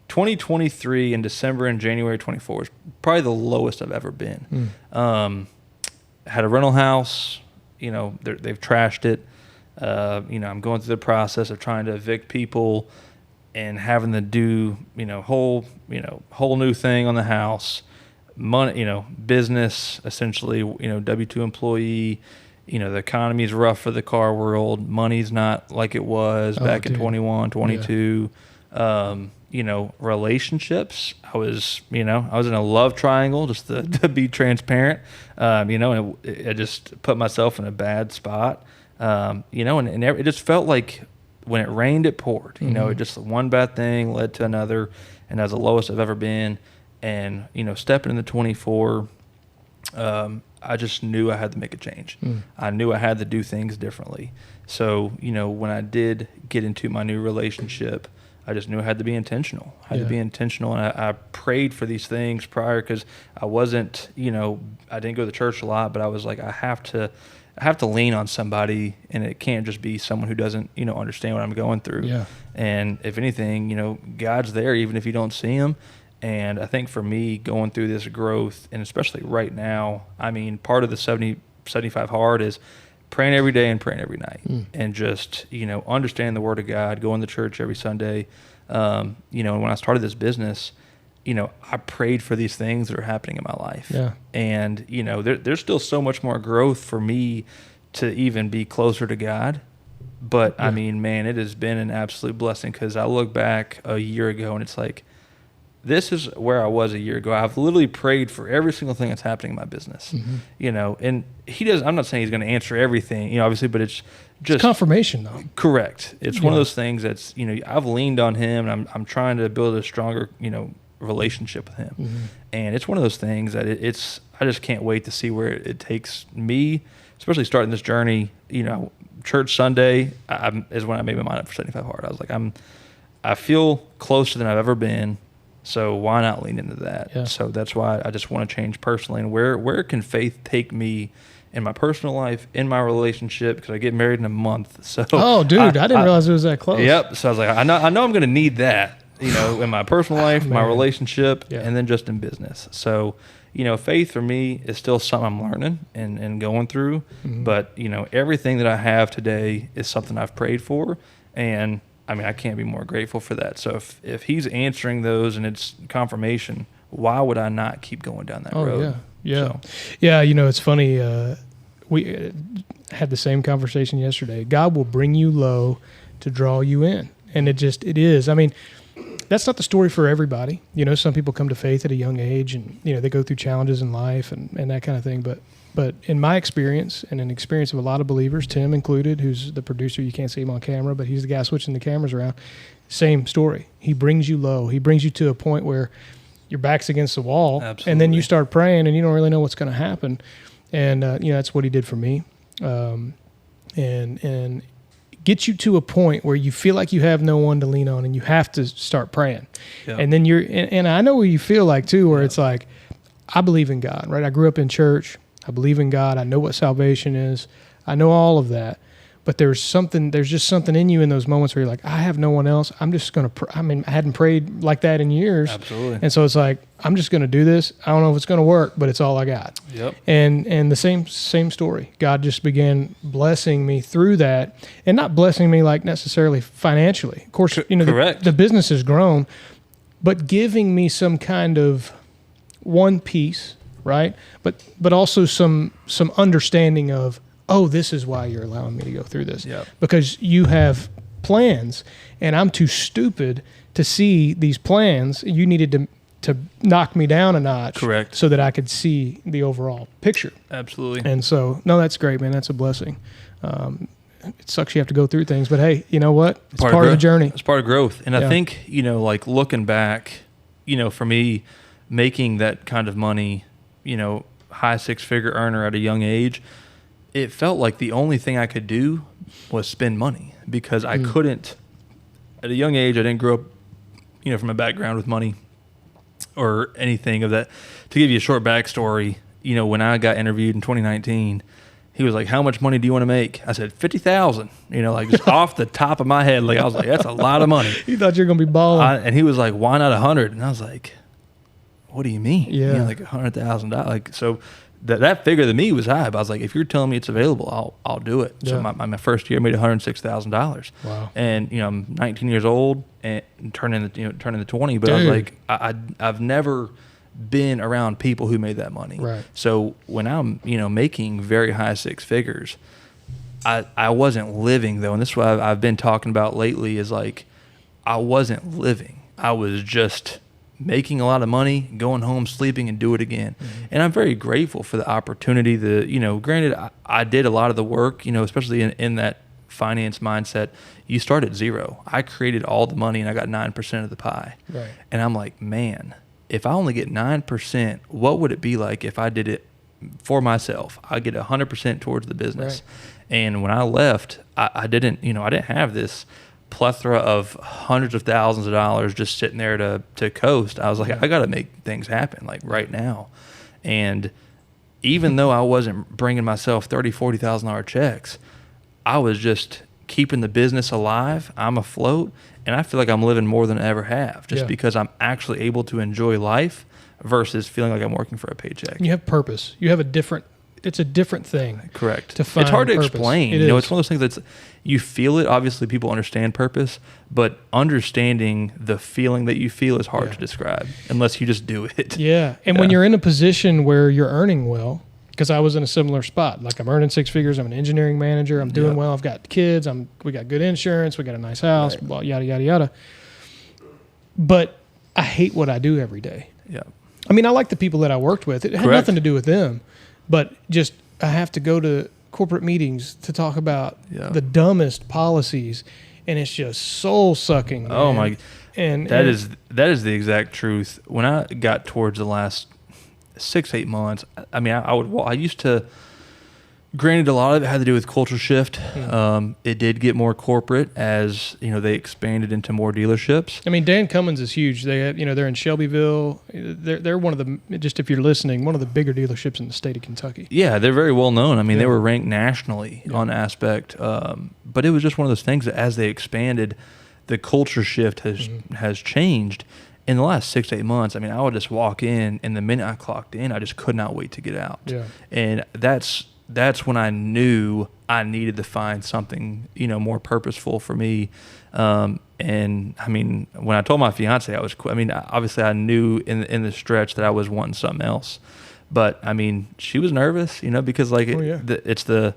2023 in December and January 24 is probably the lowest I've ever been. Had a rental house, you know, they've trashed it. You know, I'm going through the process of trying to evict people and having to do, you know, whole new thing on the house, money, you know, business, essentially, you know, W-2 employee. You know, the economy is rough for the car world. Money's not like it was back in 21, 22. Yeah. You know, relationships. I was in a love triangle, just to be transparent. You know, and I just put myself in a bad spot. You know, and it just felt like when it rained, it poured. You know, it just one bad thing led to another, and that was the lowest I've ever been. And, you know, stepping into 24, I just knew I had to make a change. I knew I had to do things differently. So, you know, when I did get into my new relationship, I just knew I had to be intentional. I had to be intentional, and I prayed for these things prior, because I wasn't, you know, I didn't go to church a lot, but I was like, I have to lean on somebody, and it can't just be someone who doesn't, you know, understand what I'm going through. Yeah. And if anything, you know, God's there even if you don't see him. And I think for me, going through this growth, and especially right now, I mean, part of the 75 Hard is praying every day and praying every night, and just, you know, understanding the Word of God, going to church every Sunday. You know, and when I started this business, you know, I prayed for these things that are happening in my life. Yeah. And, you know, there's still so much more growth for me to even be closer to God. But, I mean, man, it has been an absolute blessing, because I look back a year ago and it's like, this is where I was a year ago. I've literally prayed for every single thing that's happening in my business, you know, and I'm not saying he's going to answer everything, you know, obviously, but it's just confirmation though. Correct. It's one of those things that's, you know, I've leaned on him, and I'm trying to build a stronger, you know, relationship with him. And it's one of those things that I just can't wait to see where it takes me, especially starting this journey. You know, church Sunday is when I made my mind up for 75 Hard. I was like, I feel closer than I've ever been. So why not lean into that? Yeah. So that's why I just want to change personally. And where can faith take me in my personal life, in my relationship? Because I get married in a month. So I didn't realize it was that close. Yep. So I was like, I know I'm going to need that. in my personal life, my Man. relationship, Yeah. and then just in business. So, faith for me is still something I'm learning and going through. Mhm. But, everything that I have today is something I've prayed for. And I can't be more grateful for that. So if he's answering those and it's confirmation, why would I not keep going down that road? Yeah. So, Yeah, it's funny. We had the same conversation yesterday. God will bring you low to draw you in. And it is. That's not the story for everybody. Some people come to faith at a young age and, they go through challenges in life and that kind of thing. But in my experience and in the experience of a lot of believers, Tim included, who's the producer, you can't see him on camera, but he's the guy switching the cameras around. Same story. He brings you low. He brings you to a point where your back's against the wall. Absolutely. And then you start praying and you don't really know what's going to happen. And, that's what he did for me. And get you to a point where you feel like you have no one to lean on and you have to start praying. Yep. And then and I know what you feel like too, where it's like, I believe in God, right? I grew up in church. I believe in God. I know what salvation is. I know all of that. But there's just something in you in those moments where you're like, I have no one else. I'm just going to, I hadn't prayed like that in years. Absolutely. And so it's like, I'm just going to do this. I don't know if it's going to work, but it's all I got. Yep. And the same story. God just began blessing me through that, and not blessing me like necessarily financially. Of course, correct. The business has grown, but giving me some kind of one piece, right? But also some understanding of, oh, this is why you're allowing me to go through this. Yep. Because you have plans, and I'm too stupid to see these plans. You needed to knock me down a notch. Correct. So that I could see the overall picture. Absolutely. And so, no, that's great, man. That's a blessing. It sucks you have to go through things, but hey, you know what? It's part of the journey. It's part of growth. And Yeah. I think, like looking back, for me, making that kind of money, high six-figure earner at a young age, it felt like the only thing I could do was spend money because I couldn't, at a young age, I didn't grow up, from a background with money or anything of that. To give you a short backstory, when I got interviewed in 2019, he was like, how much money do you want to make? I said, 50,000, like just off the top of my head. Like I was like, that's a lot of money. You thought you were going to be balling. And he was like, why not 100? And I was like, what do you mean? Yeah. Like $100,000. Like, so that figure to me was high, but I was like, if you're telling me it's available, I'll do it. Yeah. So my first year I made $106,000. Wow. And I'm 19 years old and turning the 20, but I was Dude. like, I've never been around people who made that money. Right. So when I'm making very high six figures, I wasn't living though, and this is what I've been talking about lately is like I wasn't living. I was just making a lot of money, going home, sleeping, and do it again. Mm-hmm. And I'm very grateful for the opportunity. Granted, I did a lot of the work, especially in that finance mindset. You start at zero. I created all the money and I got 9% of the pie. Right. And I'm like, man, if I only get 9%, what would it be like if I did it for myself? I get 100% towards the business. Right. And when I left, I didn't have this plethora of hundreds of thousands of dollars just sitting there to coast. I was like, I got to make things happen like right now. And even though I wasn't bringing myself $30,000, $40,000 checks, I was just keeping the business alive. I'm afloat, and I feel like I'm living more than I ever have just because I'm actually able to enjoy life versus feeling like I'm working for a paycheck. You have purpose. You have it's a different thing. Correct. To find it's hard to purpose. explain. It's one of those things that's, you feel it. Obviously, people understand purpose, but understanding the feeling that you feel is hard to describe unless you just do it. Yeah. And when you're in a position where you're earning well, because I was in a similar spot. Like I'm earning six figures. I'm an engineering manager. I'm doing well. I've got kids. We got good insurance. We got a nice house. Blah, yada, yada, yada. But I hate what I do every day. Yeah. I mean, I like the people that I worked with. It had nothing to do with them. But just I have to go to corporate meetings to talk about the dumbest policies, and it's just soul sucking. Oh my! And that is the exact truth. When I got towards the last 6-8 months, I mean, I used to. Granted, a lot of it had to do with culture shift. It did get more corporate as they expanded into more dealerships. I mean, Dan Cummins is huge. They have, they're in Shelbyville. They're one of the, just if you're listening, one of the bigger dealerships in the state of Kentucky. Yeah, they're very well known. I mean, they were ranked nationally on aspect. But it was just one of those things that as they expanded, the culture shift has changed in the last 6 to 8 months. I mean, I would just walk in, and the minute I clocked in, I just could not wait to get out. Yeah. And that's when I knew I needed to find something, more purposeful for me. And I mean, when I told my fiance, obviously I knew in the stretch that I was wanting something else, but I mean, she was nervous, because it's the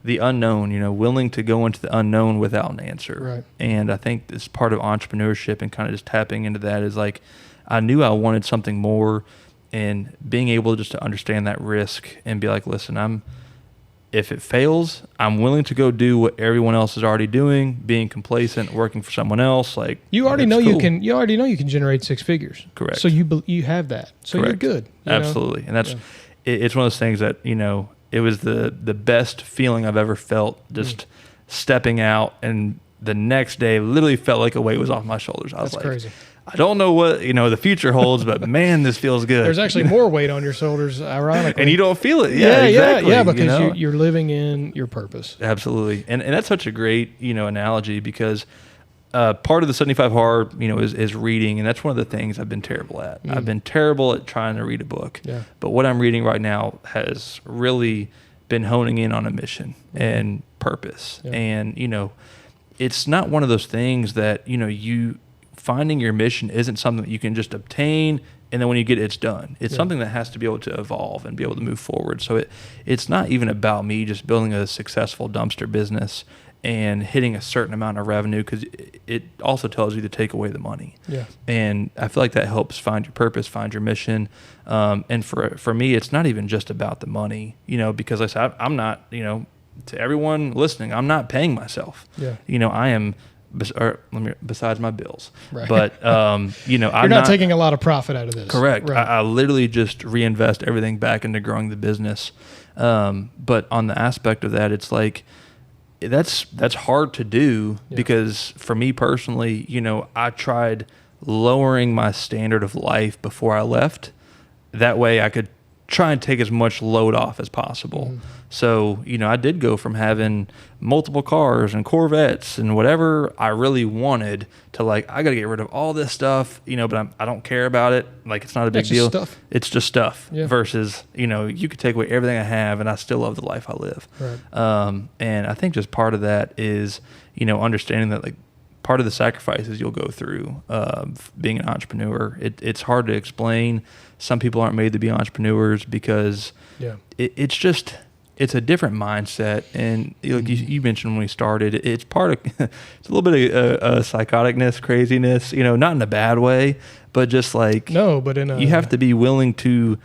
unknown, willing to go into the unknown without an answer. Right. And I think this part of entrepreneurship and kind of just tapping into that is like, I knew I wanted something more, and being able just to understand that risk and be like, listen, if it fails, I'm willing to go do what everyone else is already doing, being complacent, working for someone else. Like, you already know you can generate 6 figures. Correct. So you have that. So Correct. You're good. Absolutely. And that's, it's one of those things that, it was the best feeling I've ever felt, just stepping out, and the next day literally felt like a weight was off my shoulders. I was like, crazy. I don't know what, the future holds, but man, this feels good. There's actually more weight on your shoulders, ironically. And you don't feel it. Yeah, exactly. Yeah, because you're living in your purpose. Absolutely. And that's such a great, analogy, because part of the 75 hard, is reading. And that's one of the things I've been terrible at. I've been terrible at trying to read a book. Yeah. But what I'm reading right now has really been honing in on a mission and purpose. Yeah. And, it's not one of those things that, finding your mission isn't something that you can just obtain and then when you get it, it's done. It's something that has to be able to evolve and be able to move forward. So it's not even about me just building a successful dumpster business and hitting a certain amount of revenue, because it also tells you to take away the money. Yeah. And I feel like that helps find your purpose, find your mission. And for me, it's not even just about the money, because like I said, I'm not, to everyone listening, I'm not paying myself. Yeah. I am, besides my bills. Right. But, you're not taking a lot of profit out of this. Correct. Right. I literally just reinvest everything back into growing the business. But on the aspect of that, it's like, that's hard to do, because for me personally, I tried lowering my standard of life before I left. That way I could try and take as much load off as possible. Mm-hmm. So, I did go from having multiple cars and Corvettes and whatever I really wanted to like, I got to get rid of all this stuff, but I don't care about it. Like, it's not a big deal. Stuff. It's just stuff versus, you could take away everything I have and I still love the life I live. Right. And I think just part of that is, understanding that like part of the sacrifices you'll go through being an entrepreneur. It's hard to explain. Some people aren't made to be entrepreneurs because it's a different mindset. And like you mentioned when we started, it's part of, it's a little bit of psychoticness, craziness, not in a bad way, but just like, you have to be willing to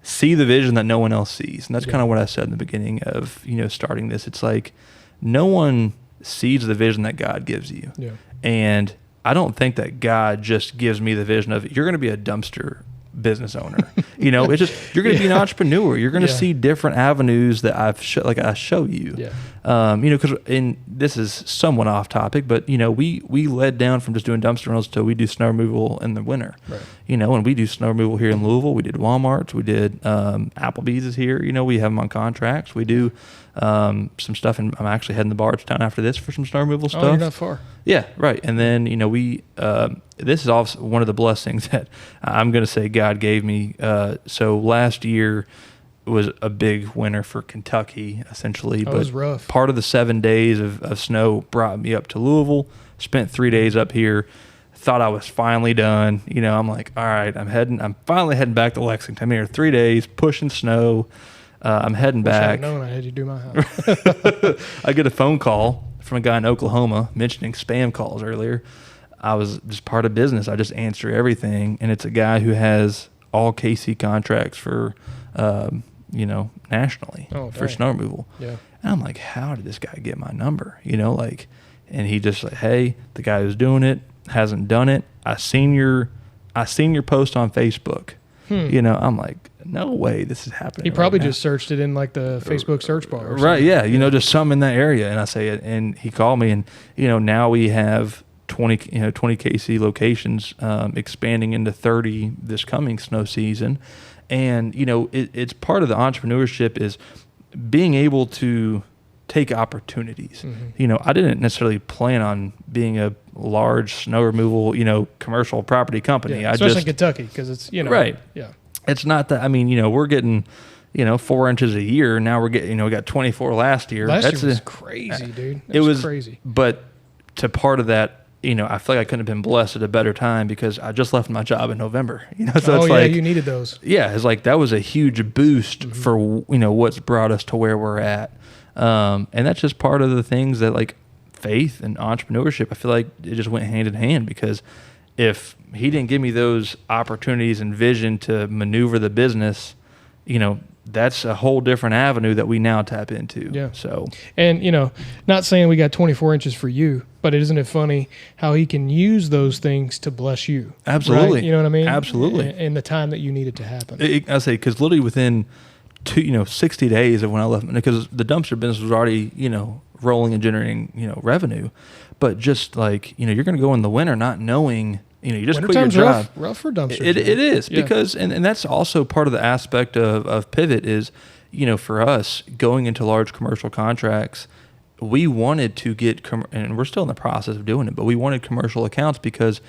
see the vision that no one else sees. And that's kind of what I said in the beginning of, starting this. It's like, no one sees the vision that God gives you. Yeah. And I don't think that God just gives me the vision of, you're going to be a dumpster business owner. It's just, you're going to be an entrepreneur. You're going to see different avenues that I show you. Yeah. Because this is somewhat off topic, but we led down from just doing dumpster rentals to we do snow removal in the winter. Right. And we do snow removal here in Louisville. We did Walmart's. We did Applebee's is here. We have them on contracts. We do some stuff, and I'm actually heading to Bardstown after this for some snow removal stuff. Oh, you're not far. Yeah, right. And then we this is also one of the blessings that I'm going to say God gave me. So last year was a big winter for Kentucky, essentially. It was rough. Part of the 7 days of snow brought me up to Louisville. Spent 3 days up here. Thought I was finally done. I'm like, all right, I'm finally heading back to Lexington. I'm here 3 days, pushing snow. I'm heading back. I known I had you do my house. I get a phone call from a guy in Oklahoma mentioning spam calls earlier. I was just part of business. I just answer everything. And it's a guy who has all KC contracts for, nationally for snow removal. Yeah. And I'm like, how did this guy get my number? And he just like, hey, the guy who's doing it hasn't done it. I seen your post on Facebook. I'm like, no way this is happening. He probably just searched it in like the Facebook search bar. Or right. Yeah. Just some in that area. And I say it, and he called me, and, now we have 20 KC locations, expanding into 30 this coming snow season. And, it's part of the entrepreneurship is being able to take opportunities. I didn't necessarily plan on being a large snow removal, commercial property company. Yeah, especially in Kentucky, because it's, right. Yeah. It's not that, we're getting, 4 inches a year. Now we're getting, we got 24 last year. Last year was crazy, dude. It was crazy. But to part of that, I feel like I couldn't have been blessed at a better time because I just left my job in November. So it's you needed those. Yeah, it's like that was a huge boost for what's brought us to where we're at, and that's just part of the things that like faith and entrepreneurship. I feel like it just went hand in hand because if he didn't give me those opportunities and vision to maneuver the business, that's a whole different avenue that we now tap into. Yeah. So, and not saying we got 24 inches for you, but isn't it funny how he can use those things to bless you? Absolutely. Right? You know what I mean? Absolutely. In the time that you need it to happen. I say, because literally within 60 days of when I left, because the dumpster business was already, rolling and generating, revenue, but just like, you're going to go in the winter not knowing, you just quit your job. Rough for dumpsters. It is because, and that's also part of the aspect of Pivot is, for us going into large commercial contracts, we wanted to get, and we're still in the process of doing it, but we wanted commercial accounts because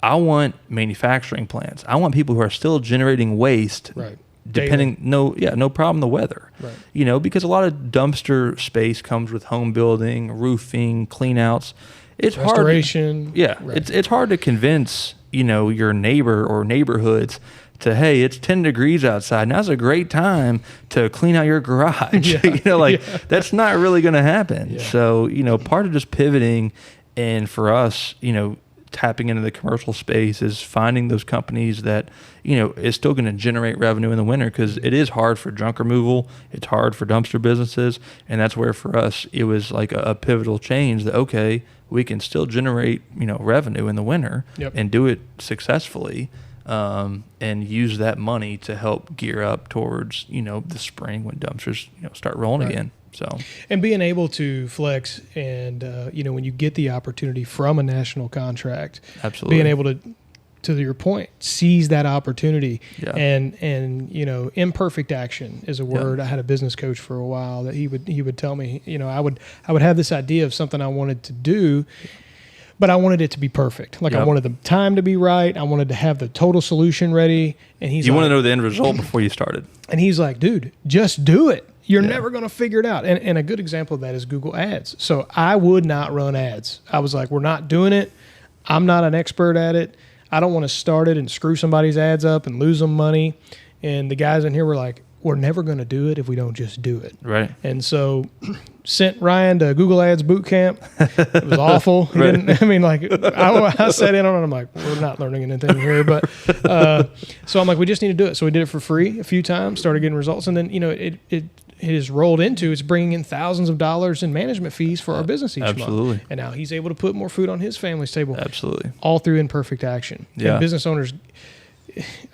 I want manufacturing plants. I want people who are still generating waste. Right. Depending, no problem the weather. Right. Because a lot of dumpster space comes with home building, roofing, clean outs. It's restoration. hard. Yeah. Right. It's hard to convince, your neighbor or neighborhoods to, hey, it's 10 degrees outside. Now's a great time to clean out your garage. That's not really going to happen. Yeah. So, part of just pivoting and for us, tapping into the commercial space is finding those companies that, is still going to generate revenue in the winter because it is hard for junk removal. It's hard for dumpster businesses. And that's where for us, it was like a pivotal change that, okay, we can still generate, revenue in the winter and do it successfully. And use that money to help gear up towards, the spring when dumpsters, start rolling again. So, and being able to flex and, when you get the opportunity from a national contract, absolutely being able to your point, seize that opportunity and, imperfect action is a word. I had a business coach for a while that he would tell me, I would have this idea of something I wanted to do, but I wanted it to be perfect. Like I wanted the time to be right. I wanted to have the total solution ready. And you want to know the end result before you started. And he's like, dude, just do it. You're never going to figure it out. And a good example of that is Google Ads. So I would not run ads. I was like, we're not doing it. I'm not an expert at it. I don't want to start it and screw somebody's ads up and lose them money. And the guys in here were like, we're never going to do it if we don't just do it. Right. And so sent Ryan to Google Ads boot camp. It was awful. He didn't, I sat in on it. I'm like, we're not learning anything here. But so I'm like, we just need to do it. So we did it for free a few times, started getting results. And then, it has rolled into, it's bringing in thousands of dollars in management fees for our business each month. And now he's able to put more food on his family's table. Absolutely. All through imperfect action. Yeah. And business owners,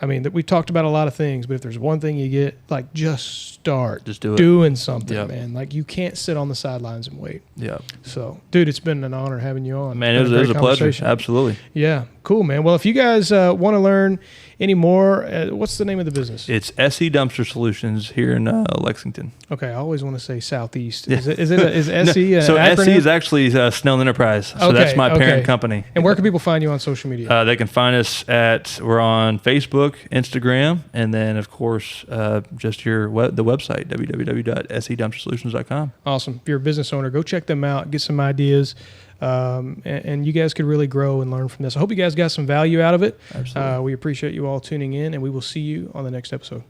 we've talked about a lot of things, but if there's one thing you get, like just start doing something, man. Like you can't sit on the sidelines and wait. Yeah. So, dude, it's been an honor having you on. Man, it was a pleasure. Absolutely. Yeah. Cool, man. Well, if you guys want to learn any more, what's the name of the business? It's SE Dumpster Solutions here in Lexington. Okay, I always want to say Southeast. Is SE? No, so SE is actually Snellen Enterprise. So that's my parent company. And where can people find you on social media? They can find us we're on Facebook, Instagram, and then of course just the website www.sedumpstersolutions.com. Awesome. If you're a business owner, go check them out, get some ideas. And you guys could really grow and learn from this. I hope you guys got some value out of it. Absolutely. We appreciate you all tuning in, and we will see you on the next episode.